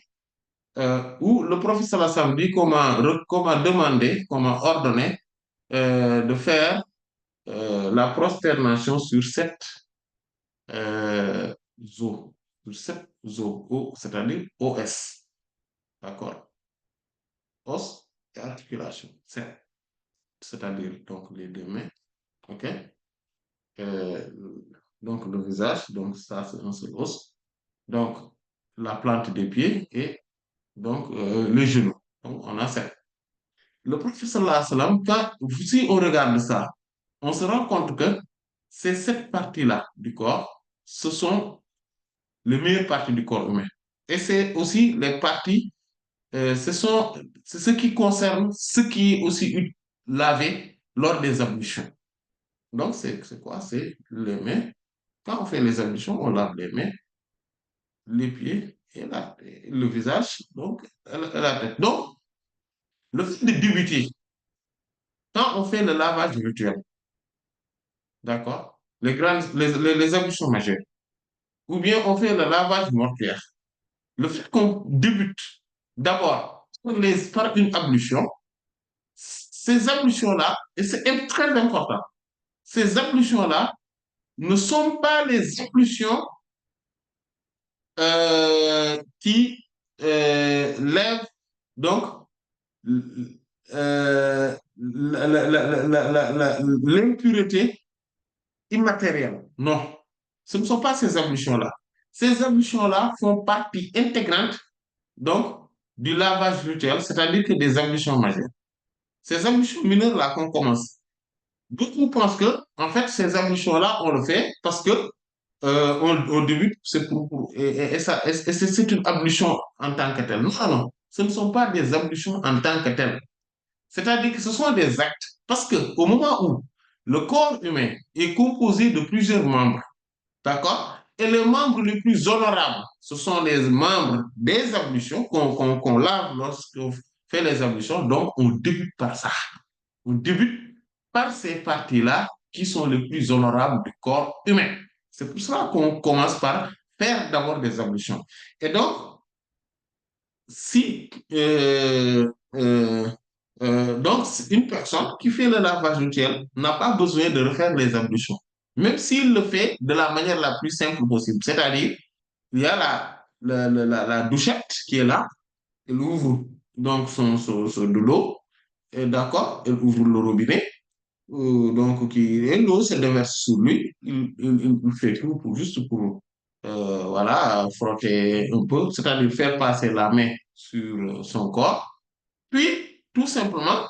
Où le prophète sallallahu alayhi wa sallam dit comment demander, comment ordonner de faire la prosternation sur sept euh, os, sur sept os, c'est-à-dire OS, d'accord? Os et articulation, c'est-à-dire donc les deux mains, ok? Euh, donc le visage, donc ça c'est un seul os. Donc la plante des pieds et donc les genoux. Donc on a sept. Le prophète sallallahu alayhi wa sallam, si on regarde ça, on se rend compte que ces sept parties-là du corps, ce sont les meilleures parties du corps humain. Et c'est aussi les parties, c'est ce qui concerne ce qui est aussi lavé lors des ablutions. Donc, c'est quoi? C'est les mains. Quand on fait les ablutions, on lave les mains, les pieds et le visage, donc, et la tête. Donc, le fait de débuter, quand on fait le lavage rituel, d'accord? Les ablutions majeures, ou bien on fait le lavage mortuaire. Le fait qu'on débute d'abord par une ablution, ces ablutions-là, et c'est très important, ces ablutions-là ne sont pas les ablutions qui lèvent donc l'impureté immatérielle. Non, ce ne sont pas ces ablutions-là. Ces ablutions-là font partie intégrante donc du lavage rituel, c'est-à-dire que des ablutions majeures. Ces ablutions mineures là qu'on commence. Beaucoup pensent que, en fait, ces ablutions-là, on le fait parce que au début, c'est c'est une ablution en tant que telle. Non, non, ce ne sont pas des ablutions en tant que telles. C'est-à-dire que ce sont des actes. Parce que au moment où le corps humain est composé de plusieurs membres, d'accord? Et les membres les plus honorables, ce sont les membres des ablutions qu'on lave lorsqu'on fait les ablutions. Donc, on débute par ça. On débute par ces parties-là qui sont les plus honorables du corps humain. C'est pour cela qu'on commence par faire d'abord des ablutions. Et donc, si donc une personne qui fait le lavage rituel n'a pas besoin de refaire les ablutions, même s'il le fait de la manière la plus simple possible. C'est-à-dire, il y a la douchette qui est là, elle ouvre donc de l'eau, d'accord, elle ouvre le robinet, donc et l'eau se déverse sur lui, il fait tout pour juste pour voilà, frotter un peu, c'est-à-dire faire passer la main sur son corps, puis tout simplement,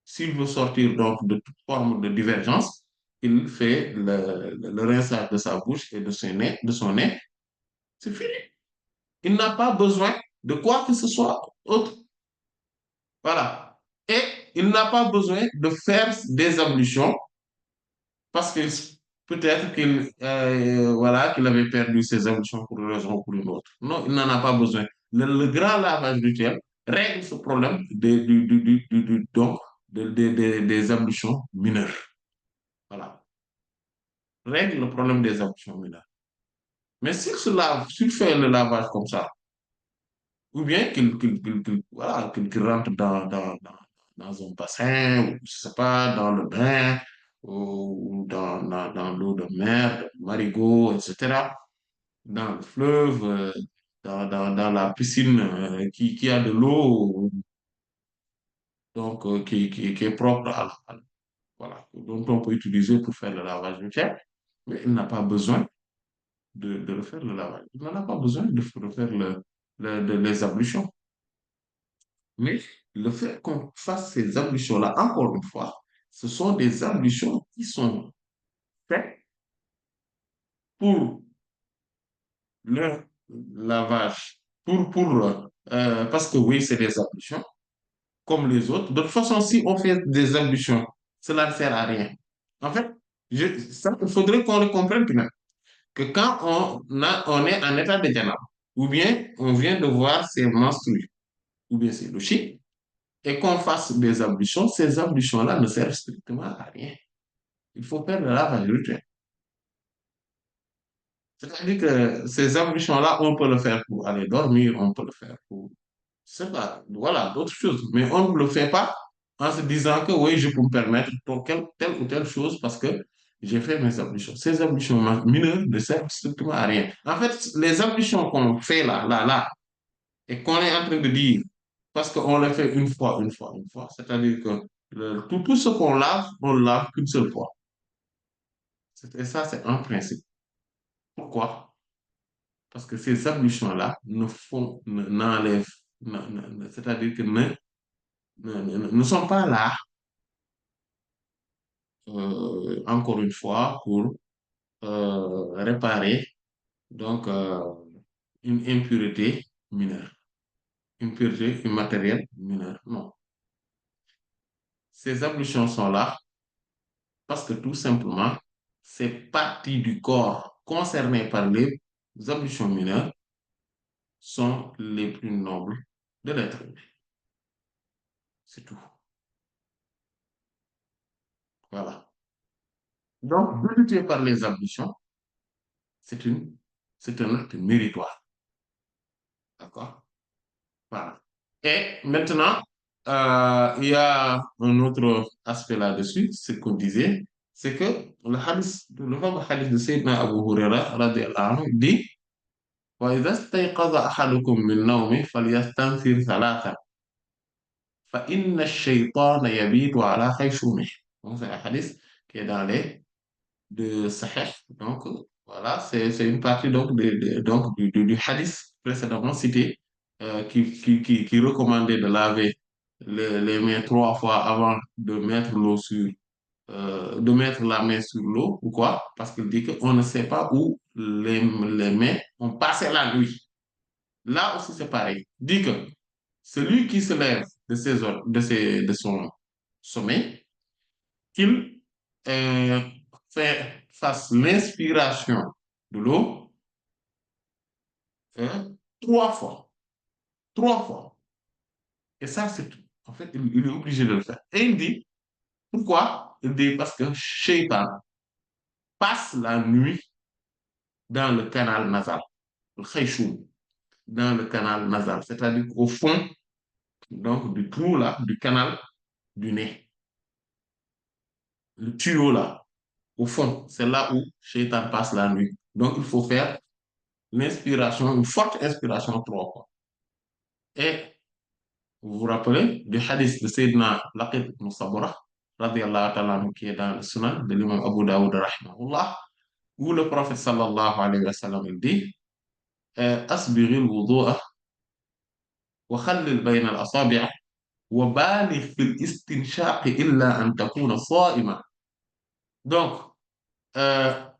s'il veut sortir donc de toute forme de divergence, il fait le rinçage de sa bouche et de son nez, c'est fini. Il n'a pas besoin de quoi que ce soit autre. Voilà. Et il n'a pas besoin de faire des ablutions parce que peut-être voilà, qu'il avait perdu ses ambitions pour une raison ou pour une autre. Non, il n'en a pas besoin. Le grand lavage rituel règle ce problème donc, des ambitions mineures. Voilà. Règle le problème des ambitions mineures. Mais s'il fait le lavage comme ça, ou bien voilà, qu'il rentre dans un bassin, ou je sais pas, dans le bain, ou dans l'eau de mer, de marigot, etc., dans le fleuve, dans la piscine qui a de l'eau, donc qui est propre voilà, dont on peut utiliser pour faire le lavage de terre, mais il n'a pas besoin de le faire le lavage. Il n'en a pas besoin de faire les ablutions. Mais le fait qu'on fasse ces ablutions-là, encore une fois, ce sont des ablutions qui sont faites pour le lavage, parce que oui, c'est des ablutions, comme les autres. De toute façon, si on fait des ablutions, cela ne sert à rien. En fait, il faudrait qu'on le comprenne bien, que quand on est en état de janab, ou bien on vient de voir ses menstrues, ou bien c'est logique, et qu'on fasse des ablutions, ces ablutions-là ne servent strictement à rien. Il faut faire le lavage rituel. C'est-à-dire que ces ablutions-là, on peut le faire pour aller dormir, on peut le faire pour, je sais pas, voilà, d'autres choses. Mais on ne le fait pas en se disant que oui, je peux me permettre pour telle ou telle chose parce que j'ai fait mes ablutions. Ces ablutions mineures ne servent strictement à rien. En fait, les ablutions qu'on fait là, et qu'on est en train de dire, parce qu'on le fait une fois. C'est-à-dire que tout ce qu'on lave, on le lave qu'une seule fois. Et ça, c'est un principe. Pourquoi? Parce que ces ablutions-là n'enlèvent, c'est-à-dire que ne sont pas là, encore une fois, pour réparer donc une impureté mineure, une pureté immatérielle mineure. Non. Ces ablutions sont là parce que tout simplement, ces parties du corps concernées par les ablutions mineures sont les plus nobles de l'être humain. C'est tout. Voilà. Donc, débuter par les ablutions, c'est c'est un acte méritoire. D'accord? Voilà. Et maintenant, il y a un autre aspect là-dessus, ce qu'on disait, c'est que le fameux hadith de Sayyidina Abu Huraira, radiallahu anhu, dit وإذا استيقظ أحدكم من نومه فليستنثر ثلاثا فإن الشيطان يبيت على خيشومه. Donc, c'est un hadith qui est dans les de Sahih. Donc, voilà, c'est une partie donc, donc du hadith précédemment cité qui recommandait de laver les mains 3 fois avant de mettre l'eau sur, de mettre la main sur l'eau. Pourquoi? Parce qu'il dit qu'on ne sait pas où les mains ont passé la nuit. Là aussi, c'est pareil. Il dit que celui qui se lève de son sommeil, qu'il euh, fasse l'inspiration de l'eau 3 fois. 3 fois. Et ça, c'est tout. En fait, il est obligé de le faire. Et il dit, pourquoi? Il dit parce que Shaitan passe la nuit dans le canal nasal, le khayshum, dans le canal nasal, c'est-à-dire au fond donc, du trou là, du canal du nez, le tuyau là, au fond, c'est là où Shaitan passe la nuit. Donc, il faut faire l'inspiration, une forte inspiration 3 fois. Et vous vous rappelez du hadith de Sayyidina Laqit ibn Sabra, radiallahu ta'ala anhu, qui est dans le sunan de l'imam Abu Dawud, rahimahullah, où le prophète sallallahu alayhi wa sallam il dit أسبغ الوضوء وخلل بين الأصابع وبالغ في الاستنشاق إلا أن تكون صائما. Donc, euh,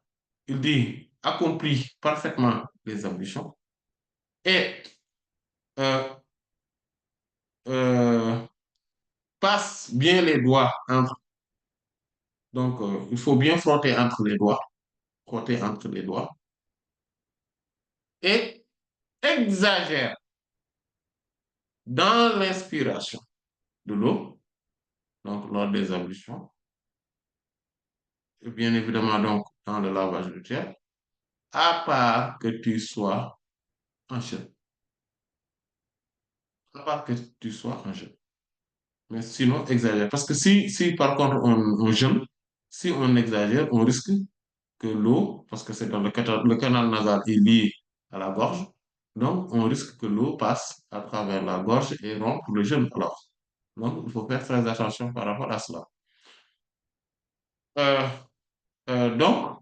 il dit accomplis parfaitement les ablutions et euh, euh, passe bien les doigts entre. Donc, il faut bien frotter entre les doigts. côté entre les doigts et exagère dans l'inspiration de l'eau, donc lors des ablutions, et bien évidemment donc dans le lavage rituel, à part que tu sois en jeûne. À part que tu sois en jeûne. Mais sinon, exagère. Parce que si par contre on jeûne, si on exagère, on risque que l'eau, parce que c'est dans le canal nasal est lié à la gorge, donc on risque que l'eau passe à travers la gorge et rompe le jeûne alors. Donc il faut faire très attention par rapport à cela. Euh, donc,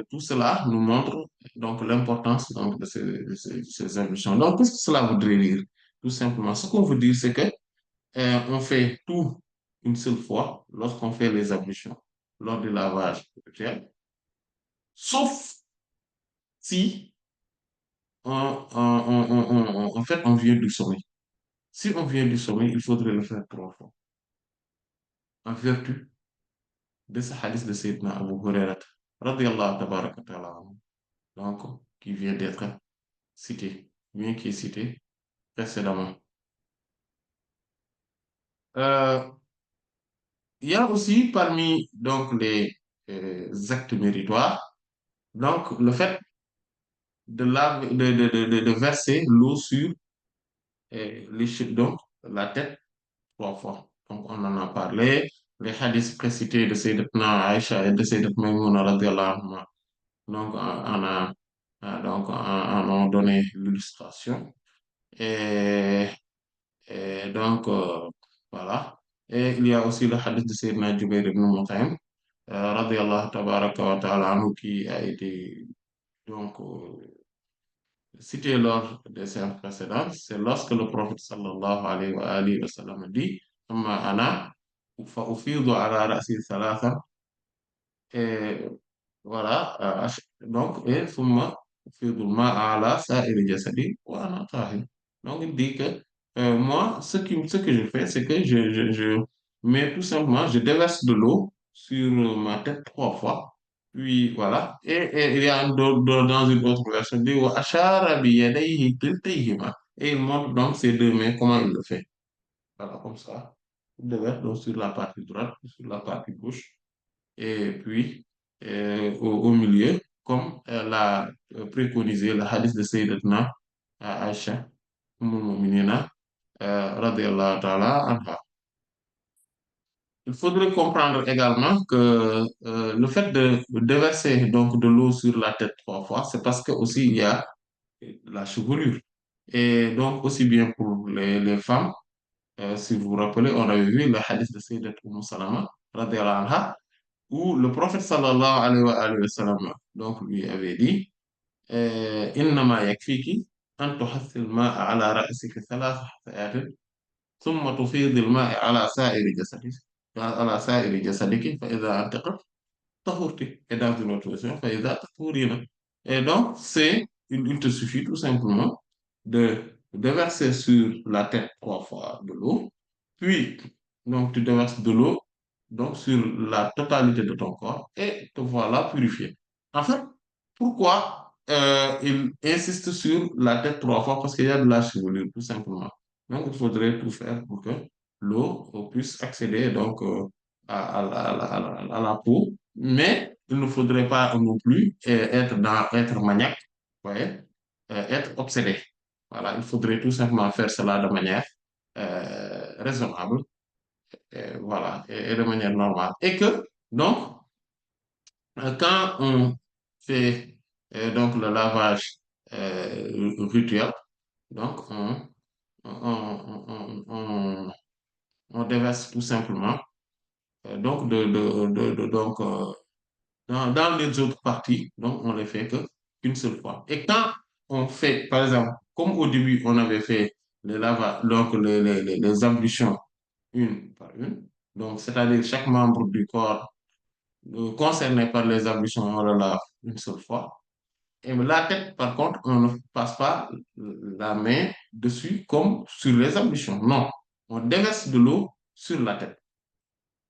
tout cela nous montre donc l'importance donc, de ces émissions. Donc, qu'est-ce que cela voudrait dire? Tout simplement, ce qu'on veut dire, c'est que on fait tout une seule fois lorsqu'on fait les ablutions, lors du lavage rituel, sauf si en fait on vient du sommeil. Si on vient du sommeil, il faudrait le faire 3 fois, en vertu de ce hadith de Sayyidina Abu Hurairah, radiyallahu tabaraka wa ta'ala anhu, donc qui vient d'être cité, bien qui est cité précédemment. Euh, il y a aussi parmi donc les actes méritoires, donc le fait de verser l'eau sur donc la tête 3 fois. Donc on en a parlé. Les hadiths précités de Sayyidatuna Aïcha et de Sayyidatuna Maïmouna radiallahu anhuma, donc en ont donné l'illustration. Et donc, voilà. Et il y a aussi le hadith de Sayyidina Jubayr ibn Mut'im, radiyallahu tabaraka wa ta'ala anhu, qui a été donc cité lors des séances précédentes. C'est lorsque le prophète sallallahu alayhi wa sallam dit, Amma ana, fa ufidu ala ra'si thalatha, et voilà, donc, et summa ufidul ma'a ala sa'iri jasadi wa ana tahir. Donc, il dit que moi, ce que je fais, c'est que je mets tout simplement, je déverse de l'eau sur ma tête 3 fois. Puis voilà. Et il y a dans une autre version, il dit wa ashara bi yadayhi kiltayhima. Et il montre donc ses deux mains, comment il le fait. Voilà, comme ça. Il déverse donc sur la partie droite, sur la partie gauche et puis au milieu, comme l'a préconisé le hadith de Sayyidatuna Aïcha, Ummul Mu'minina, radiyallahu ta'ala anha. Il faudrait comprendre également que le fait de déverser donc de l'eau sur la tête 3 fois, c'est parce que aussi il y a la chevelure. Et donc aussi bien pour les femmes, si vous vous rappelez, on avait vu le hadith de Sayyidat Salama, radiyallahu anha, où le prophète sallallahu alayhi wa sallam donc lui avait dit إنما يكفيك أن تحث الماء على رأسك 3 حثيات ثم تفيض الماء على سائر جسدك فإذا أنتقت طهرت et dans une autre version فإذا تطهرين. Et donc c'est il te suffit tout simplement de déverser sur la tête 3 fois de l'eau, puis donc tu déverses de l'eau donc sur la totalité de ton corps et te voilà purifié. En fait, pourquoi il insiste sur la tête 3 fois? Parce qu'il y a de la chevelure, tout simplement. Donc, il faudrait tout faire pour que l'eau puisse accéder donc à la peau, mais il ne faudrait pas non plus être maniaque, vous voyez, être obsédé. Voilà, il faudrait tout simplement faire cela de manière raisonnable, voilà, et de manière normale. Et que, donc, quand on fait donc le lavage rituel, donc on déverse tout simplement donc, dans les autres parties, donc on les fait que qu'une seule fois. Et quand on fait, par exemple, comme au début, on avait fait les lavages, donc les ablutions une par une, donc c'est-à-dire chaque membre du corps concerné par les ablutions, on le lave une seule fois. Et la tête, par contre, on ne passe pas la main dessus comme sur les ablutions. Non, on déverse de l'eau sur la tête.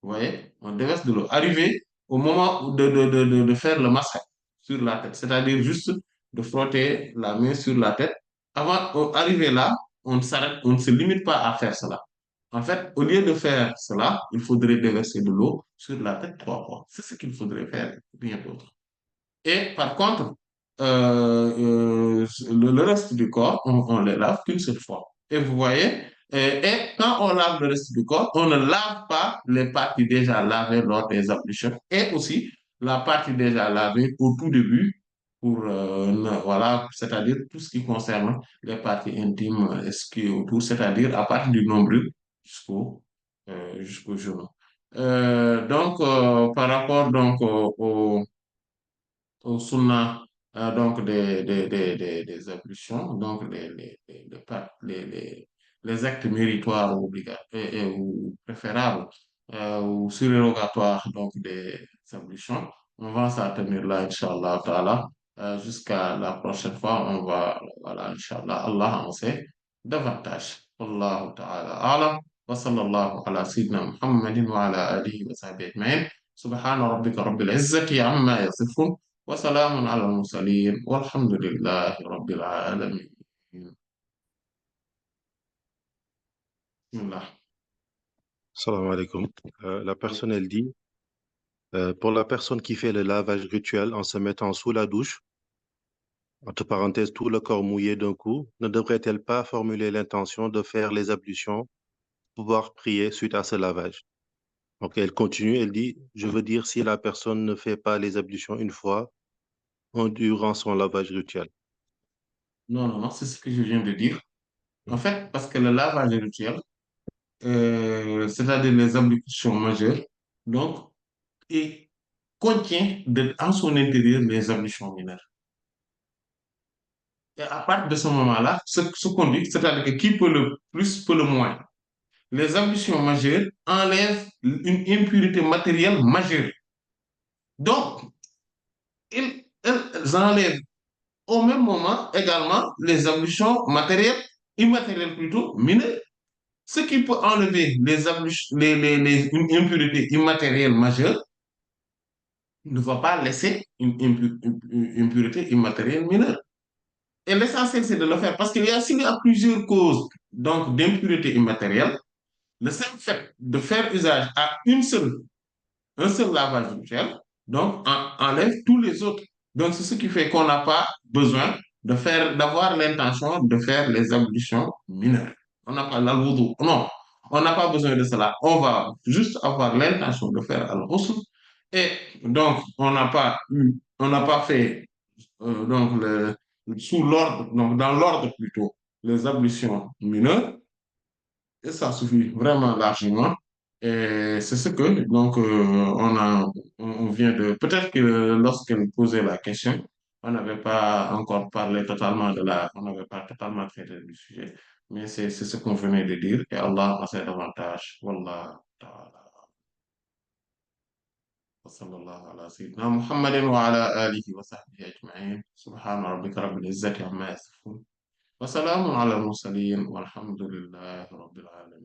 Vous voyez, on déverse de l'eau. Arrivé au moment de faire le massage sur la tête, c'est-à-dire juste de frotter la main sur la tête. Avant d'arriver là, on ne s'arrête, on ne se limite pas à faire cela. En fait, au lieu de faire cela, il faudrait déverser de l'eau sur la tête 3 fois. C'est ce qu'il faudrait faire, rien d'autre. Et par contre, le reste du corps, on le lave qu'une seule fois. Et vous voyez, et quand on lave le reste du corps, on ne lave pas les parties déjà lavées lors des ablutions et aussi la partie déjà lavée au tout début pour, voilà, c'est-à-dire tout ce qui concerne les parties intimes, ce qui est autour, c'est-à-dire à partir du nombril jusqu'au jusqu'au genou. Donc, par rapport donc au sunna donc des ablutions, donc les actes méritoires ou obligatoires ou préférables ou surérogatoires donc des ablutions. On va s'en tenir là, Inch'Allah ta'ala. Jusqu'à la prochaine fois, on va, voilà, Inch'Allah, Allah en sait davantage. Wallahu ta'ala a'lam. Wa sallallahu ala sayyidina Muhammadin wa ala alihi wa sahbihi ajma'in. Subhana rabbika rabbil izzati amma yasifun. وسلام على المرسلين والحمد لله رب العالمين. بسم الله. Salam alaikum. La personne, elle dit, pour la personne qui fait le lavage rituel en se mettant sous la douche, entre parenthèses, tout le corps mouillé d'un coup, ne devrait-elle pas formuler l'intention de faire les ablutions, pouvoir prier suite à ce lavage? Donc, elle continue, elle dit, je veux dire si la personne ne fait pas les ablutions une fois durant son lavage rituel. Non, non, non, c'est ce que je viens de dire. En fait, parce que le lavage rituel, c'est-à-dire les ablutions majeures, donc, il contient en son intérieur les ablutions mineures. Et à partir de ce moment-là, ce qu'on dit, c'est-à-dire que qui peut le plus, peut le moins. Les ablutions majeures enlèvent une impurité matérielle majeure. Donc, elles enlèvent au même moment également les ablutions matérielles, immatérielles plutôt, mineures. Ce qui peut enlever une impurité immatérielle majeure ne va pas laisser une impurité immatérielle mineure. Et l'essentiel, c'est de le faire parce s'il y a plusieurs causes donc d'impurité immatérielle, le simple fait de faire usage à un seul lavage rituel, donc enlève tous les autres. Donc c'est ce qui fait qu'on n'a pas besoin d'avoir l'intention de faire les ablutions mineures. On n'a pas l'al-wudu. Non, on n'a pas besoin de cela. On va juste avoir l'intention de faire al-ghusl. Et donc, on n'a pas fait donc sous l'ordre, donc dans l'ordre plutôt, les ablutions mineures. Et ça suffit vraiment largement. Et c'est ce que, donc, on vient de. Peut-être que lorsqu'elle posait la question, on n'avait pas encore parlé totalement on n'avait pas totalement traité du sujet. Mais c'est ce qu'on venait de dire. Et Allah en sait davantage. Wallah ta'ala. وصلى الله على سيدنا محمد وعلى آله وصحبه أجمعين سبحان ربك رب العزة عما يصفون وسلام على المرسلين والحمد لله رب العالمين